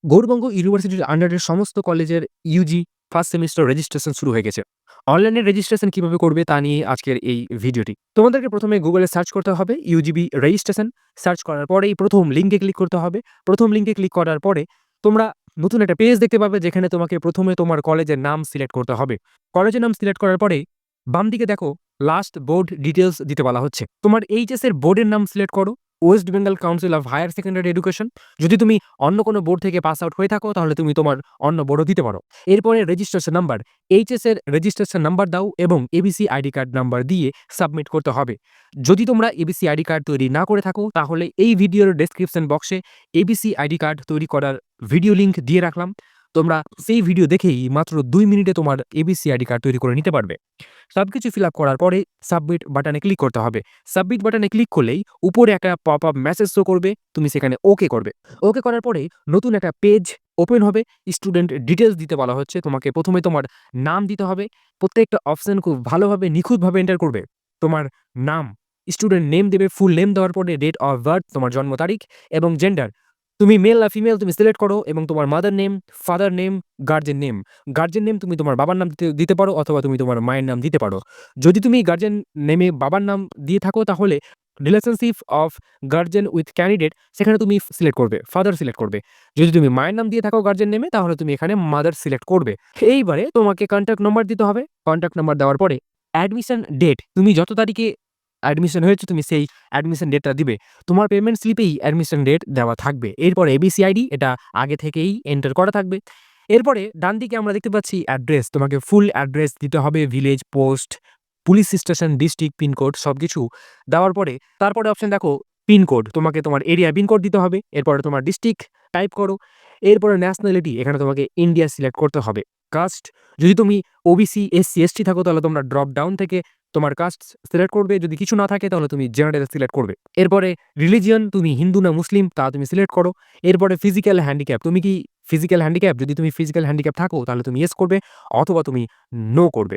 গৌরবঙ্গ ইউনিভার্সিটির আন্ডারের সমস্ত কলেজের ইউজি ফার্স্ট সেমিস্টার রেজিস্ট্রেশন শুরু হয়ে গেছে। অনলাইনে রেজিস্ট্রেশন কিভাবে করবে তা নিয়ে আজকের এই ভিডিওটি। তোমাদেরকে প্রথমে গুগলে সার্চ করতে হবে ইউজিবি রেজিস্ট্রেশন। সার্চ করার পরেই প্রথম লিঙ্কে ক্লিক করতে হবে। প্রথম লিঙ্কে ক্লিক করার পরে তোমরা নতুন একটা পেজ দেখতে পাবে, যেখানে তোমাকে প্রথমে তোমার কলেজের নাম সিলেক্ট করতে হবে। কলেজের নাম সিলেক্ট করার পরে বাম দিকে দেখো লাস্ট বোর্ড ডিটেলস দিতে বলা হচ্ছে। তোমার এইচএস এর বোর্ডের নাম সিলেক্ট করো, West Bengal council of higher secondary education. যদি তুমি অন্য কোনো বোর্ড থেকে পাস আউট হয়ে থাকো তাহলে তুমি তোমার অন্য বোর্ডও দিতে পারো। এরপরে রেজিস্ট্রেশন নাম্বার, এইচএস এর রেজিস্ট্রেশন নাম্বার দাও এবং এবিসি আইডি কার্ড নাম্বার দিয়ে সাবমিট করতে হবে। যদি তোমরা এবিসি আইডি কার্ড তৈরি না করে থাকো তাহলে এই ভিডিওর ডেসক্রিপশন বক্সে এবিসি আইডি কার্ড তৈরি করার ভিডিও লিঙ্ক দিয়ে রাখলাম। তোমরা সেই ভিডিও দেখেই মাত্র 2 মিনিটে তোমার এবিসি আইডি কার্ড তৈরি করে নিতে পারবে। সবকিছু ফিল আপ করার পরে সাবমিট বাটনে ক্লিক করতে হবে। সাবমিট বাটনে ক্লিক করলেই উপরে একটা পপ আপ মেসেজ শো করবে, তুমি সেখানে ওকে করবে। ওকে করার পরে নতুন একটা পেজ ওপেন হবে। স্টুডেন্ট ডিটেলস দিতে বলা হচ্ছে। তোমাকে প্রথমে তোমার নাম দিতে হবে। প্রত্যেকটা অপশন খুব ভালোভাবে নিখুঁতভাবে এন্টার করবে। তোমার নাম, স্টুডেন্ট নেম দেবে। ফুল নেম দেওয়ার পরে ডেট অফ বার্থ, তোমার জন্ম তারিখ এবং জেন্ডার, তুমি মেল না ফিমেল তুমি সিলেক্ট করো এবং তোমার mother name, father name, guardian name. Guardian name তুমি তোমার বাবার নাম দিতে পারো অথবা তুমি তোমার মায়ের নাম দিতে পারো। যদি তুমি গার্জেন নেমে বাবার নাম দিয়ে থাকো তাহলে relationship of guardian with candidate সেখানে তুমি সিলেক্ট করবে, ফাদার সিলেক্ট করবে। যদি তুমি মায়ের নাম দিয়ে থাকো গার্জেন নেমে তাহলে তুমি এখানে মাদার সিলেক্ট করবে। এইবারে তোমাকে কন্ট্যাক্ট নাম্বার দিতে হবে। কন্ট্যাক্ট নাম্বার দেওয়ার পরে অ্যাডমিশন ডেট, তুমি যত তারিখে অ্যাডমিশন হয়েছে তুমি সেই অ্যাডমিশন ডেটটা দিবে। তোমার পেমেন্ট স্লিপেই অ্যাডমিশন ডেট দেওয়া থাকবে। এরপর এবিসি আইডি, এটা আগে থেকেই এন্টার করা থাকবে। এরপরে ডান দিকে আমরা দেখতে পাচ্ছি অ্যাড্রেস, তোমাকে ফুল অ্যাড্রেস দিতে হবে, village, post, police station, district, pincode সবকিছু দেওয়ার পরে তারপরে অপশন দেখো পিনকোড, তোমাকে তোমার এরিয়া পিনকোড দিতে হবে। এরপরে তোমার ডিস্ট্রিক্ট টাইপ করো। এরপরে ন্যাশনালিটি, এখানে তোমাকে ইন্ডিয়া সিলেক্ট করতে হবে। কাস্ট, যদি তুমি ওবিসি, এসসি, এসটি থাকো তাহলে তোমরা ড্রপ ডাউন থেকে তোমার কাস্ট সিলেক্ট করবে। যদি কিছু না থাকে তাহলে তুমি জেনারেল সিলেক্ট করবে। এরপরে রিলিজিয়ন, তুমি হিন্দু না মুসলিম তা তুমি সিলেক্ট করো। এরপরে ফিজিক্যাল হ্যান্ডিক্যাপ, তুমি কি ফিজিক্যাল হ্যান্ডিক্যাপ, যদি তুমি ফিজিক্যাল হ্যান্ডিক্যাপ থাকো তাহলে তুমি ইয়েস করবে অথবা তুমি নো করবে।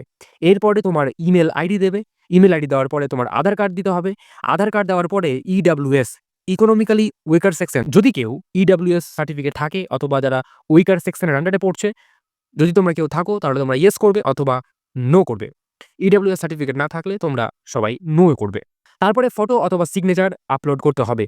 এরপরে তোমার ইমেল আইডি দেবে। ইমেল আইডি দেওয়ার পরে তোমার আধার কার্ড দিতে হবে। আধার কার্ড দেওয়ার পরে ইডব্লিউএস, ইকোনমিক্যালি উইকার সেকশন, যদি কেউ ইডব্লিউএস সার্টিফিকেট থাকে অথবা যারা উইকার সেকশনের আন্ডারে পড়ছে, যদি তোমরা কেউ থাকো তাহলে তোমরা ইয়েস করবে অথবা নো করবে। ইডব্লিউএস সার্টিফিকেট না থাকলে তোমরা সবাই নো করবে। তারপরে ফটো অথবা সিগনেচার আপলোড করতে হবে।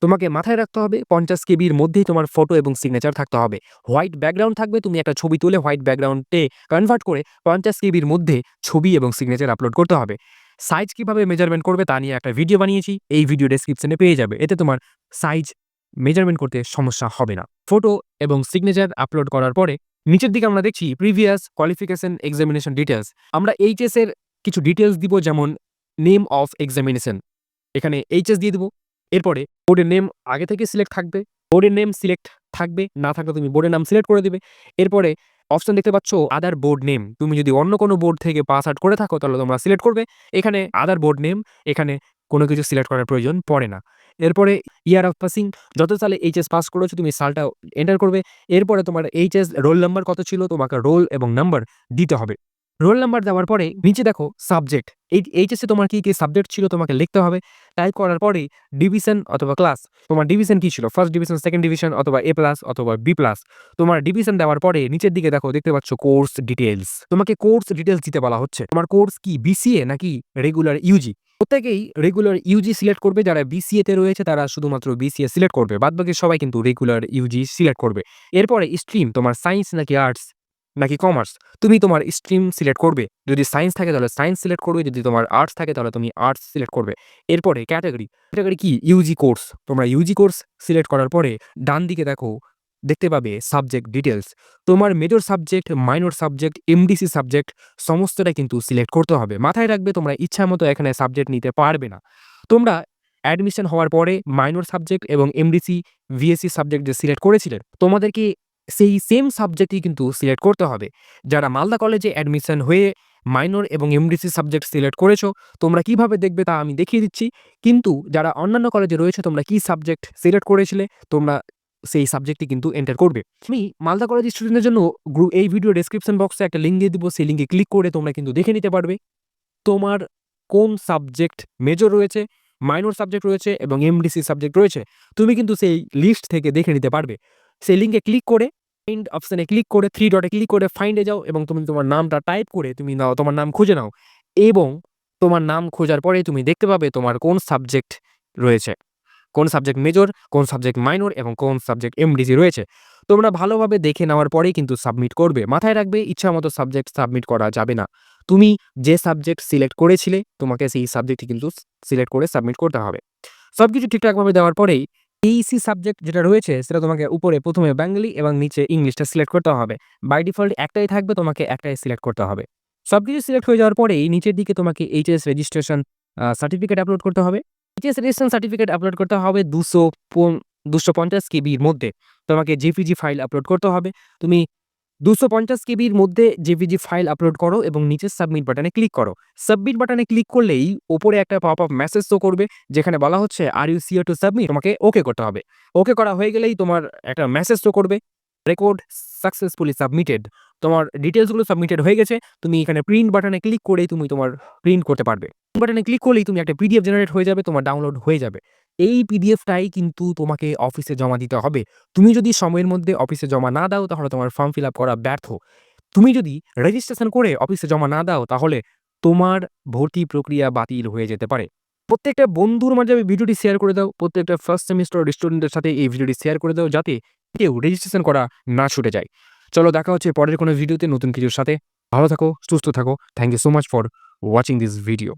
তোমাকে মাথায় রাখতে হবে 50 কেবির মধ্যেই তোমার ফটো এবং সিগনেচার থাকতে হবে। হোয়াইট ব্যাকগ্রাউন্ড থাকবে, তুমি একটা ছবি তুলে হোয়াইট ব্যাকগ্রাউন্ডে কনভার্ট করে 50 কেবির মধ্যে ছবি এবং সিগনেচার আপলোড করতে হবে। সাইজ কিভাবে মেজারমেন্ট করবে তা নিয়ে একটা ভিডিও বানিয়েছি, এই ভিডিও ডেসক্রিপশনে পেয়ে যাবে। এতে তোমার সাইজ মেজারমেন্ট করতে সমস্যা হবে না। ফটো এবং সিগনেচার আপলোড করার পরে নিচের দিকে আমরা দেখছি প্রিভিয়াস কোয়ালিফিকেশন এক্সামিনেশন ডিটেলস। আমরা এইচএস এর কিছু ডিটেলস দিব, যেমন নেম অফ এক্সামিনেশন, এখানে এইচএস দিয়ে দিব। এরপরে বোর্ডের নেম আগে থেকে সিলেক্ট থাকবে, বোর্ডের নেম সিলেক্ট থাকবে, না থাকলে তুমি বোর্ডের নাম সিলেক্ট করে দিবে। এরপরে অপশন দেখতে পাচ্ছ আদার বোর্ড নেম, তুমি যদি অন্য কোনো বোর্ড থেকে পাস আউট করে থাকো তাহলে তোমরা সিলেক্ট করবে। এখানে আদার বোর্ড নেম, এখানে কোনো কিছু সিলেক্ট করার প্রয়োজন পড়ে না। এরপরে ইয়ার অফ পাসিং, যত সালে এইচএস পাস করেছো তুমি সালটা এন্টার করবে। এরপরে তোমার এইচএস রোল নাম্বার কত ছিল, তোমাকে রোল এবং নাম্বার দিতে হবে। রোল নাম্বার দেওয়ার পরে নিচে দেখো সাবজেক্ট, এই এইচএসে তোমার কি কি সাবজেক্ট ছিল তোমাকে লিখতে হবে। টাইপ করার পরে ডিভিশন অথবা ক্লাস, তোমার ডিভিশন কি ছিল, ফার্স্ট ডিভিশন, সেকেন্ড ডিভিশন অথবা এ প্লাস অথবা বি প্লাস। তোমার ডিভিশন দেওয়ার পরে নিচের দিকে দেখো দেখতে পাচ্ছ কোর্স ডিটেলস, তোমাকে কোর্স ডিটেলস দিতে বলা হচ্ছে। তোমার কোর্স কি বিসিএ নাকি রেগুলার ইউজি। প্রত্যেকেই রেগুলার ইউজি সিলেক্ট করবে, যারা বিসিএ তে রয়েছে তারা শুধুমাত্র বিসিএ সিলেক্ট করবে, বাদবাকি সবাই কিন্তু রেগুলার ইউজি সিলেক্ট করবে। এরপরে স্ট্রিম, তোমার সায়েন্স নাকি আর্টস নাকি কমার্স, তুমি তোমার স্ট্রিম সিলেক্ট করবে। যদি সায়েন্স থাকে তাহলে সায়েন্স সিলেক্ট করবে, যদি তোমার আর্টস থাকে তাহলে তুমি আর্টস সিলেক্ট করবে। এরপরে ক্যাটাগরি, ক্যাটাগরি কি ইউজি কোর্স, তোমরা ইউজি কোর্স সিলেক্ট করার পরে ডান দিকে দেখো দেখতে পাবে সাবজেক্ট ডিটেলস। তোমার major subject, minor subject, MDC subject সমস্তটা কিন্তু সিলেক্ট করতে হবে। মাথায় রাখবে তোমরা ইচ্ছা মতো এখানে সাবজেক্ট নিতে পারবে না। তোমরা অ্যাডমিশন হওয়ার পরে মাইনর সাবজেক্ট এবং এমডিসি, ভিএসসি সাবজেক্ট যে সিলেক্ট করেছিলেন তোমাদেরকে সেই সেম সাবজেক্টই কিন্তু সিলেক্ট করতে হবে। যারা মালদা কলেজে অ্যাডমিশন হয়ে মাইনর এবং এমডিসি সাবজেক্ট সিলেক্ট করেছো তোমরা কিভাবে দেখবে তা আমি দেখিয়ে দিচ্ছি। কিন্তু যারা অন্যান্য কলেজে রয়েছে তোমরা কি সাবজেক্ট সিলেক্ট করেছিলে তোমরা সেই সাবজেক্টই কিন্তু এন্টার করবে। আমি মালদা কলেজ স্টুডেন্টের জন্য এই ভিডিও ডেসক্রিপশন বক্সে একটা লিঙ্ক দিয়ে দিব, সেই লিঙ্কে ক্লিক করে তোমরা কিন্তু দেখে নিতে পারবে তোমার কোন সাবজেক্ট মেজর রয়েছে, মাইনর সাবজেক্ট রয়েছে এবং এমডিসি সাবজেক্ট রয়েছে। তুমি কিন্তু সেই লিস্ট থেকে দেখে নিতে পারবে। সেই লিঙ্কে ক্লিক করে ফাইন্ড অপশনে ক্লিক করে 3 ডটে ক্লিক করে ফাইন্ডে যাও এবং তুমি তোমার নামটা টাইপ করে তুমি তোমার নাম খুঁজে নাও এবং তোমার নাম খোঁজার পরে তুমি দেখতে পাবে তোমার কোন সাবজেক্ট রয়েছে। কোন সাবজেক্ট মেজর, কোন সাবজেক্ট মাইনর এবং কোন সাবজেক্ট এমডিসি রয়েছে। তোমরা ভালোভাবে দেখে নেওয়ার পরেই কিন্তু সাবমিট করবে। মাথায় রাখবে ইচ্ছামতো সাবজেক্ট সাবমিট করা যাবে না। তুমি যে সাবজেক্ট সিলেক্ট করেছিলে তোমাকে সেই সাবজেক্টই কিন্তু সিলেক্ট করে সাবমিট করতে হবে। সবকিছু ঠিকঠাকভাবে দেওয়ার পরেই এইসি সাবজেক্ট যেটা রয়েছে সেটা তোমাকে উপরে ১ম এ বাঙালি এবং নিচে ইংলিশটা সিলেক্ট করতে হবে। বাই ডিফল্ট একটাই থাকবে, তোমাকে একটাই সিলেক্ট করতে হবে। সবকিছু সিলেক্ট হয়ে যাওয়ার পরেই নিচের দিকে তোমাকে এইচএস রেজিস্ট্রেশন সার্টিফিকেট আপলোড করতে হবে। এইচএস রেজিস্ট্রেশন সার্টিফিকেট আপলোড করতে হবে ২৫০ কেবির মধ্যে। তোমাকে জেপিজি ফাইল আপলোড করতে হবে। তুমি ২৫০ কেবির মধ্যে জেপিজি ফাইল আপলোড করো এবং নিচে সাবমিট বাটনে ক্লিক করো। সাবমিট বাটনে ক্লিক করলেই উপরে একটা পপ আপ মেসেজ শো করবে যেখানে বলা হচ্ছে are you sure to submit? তোমাকে ওকে করতে হবে। ওকে করা হয়ে গেলেই তোমার একটা মেসেজ শো করবে রেকর্ড সাকসেসফুলি সাবমিটেড। তোমার ডিটেইলসগুলো সাবমিটেড হয়ে গেছে। তুমি এখানে প্রিন্ট বাটনে ক্লিক করেই তুমি তোমার প্রিন্ট করতে পারবে। প্রিন্ট বাটনে ক্লিক করলেই তুমি একটা পিডিএফ জেনারেট হয়ে যাবে, তোমার ডাউনলোড হয়ে যাবে। এই পিডিএফটাই কিন্তু তোমাকে অফিসে জমা দিতে হবে। তুমি যদি সময়ের মধ্যে অফিসে জমা না দাও তাহলে তোমার ফর্ম ফিল আপ করা ব্যর্থ। তুমি যদি রেজিস্ট্রেশন করে অফিসে জমা না দাও তাহলে তোমার ভর্তি প্রক্রিয়া বাতিল হয়ে যেতে পারে। প্রত্যেকটা বন্ধুর মাঝে ভিডিওটি শেয়ার করে দাও। প্রত্যেকটা ফার্স্ট সেমিস্টার স্টুডেন্টের সাথে এই ভিডিওটি শেয়ার করে দাও যাতে কেউ রেজিস্ট্রেশন করা না ছুটে যায়। চলো দেখা হচ্ছে পরের কোনো ভিডিওতে নতুন কিছুর সাথে। ভালো থাকো, সুস্থ থাকো। Thank you so much for watching this video.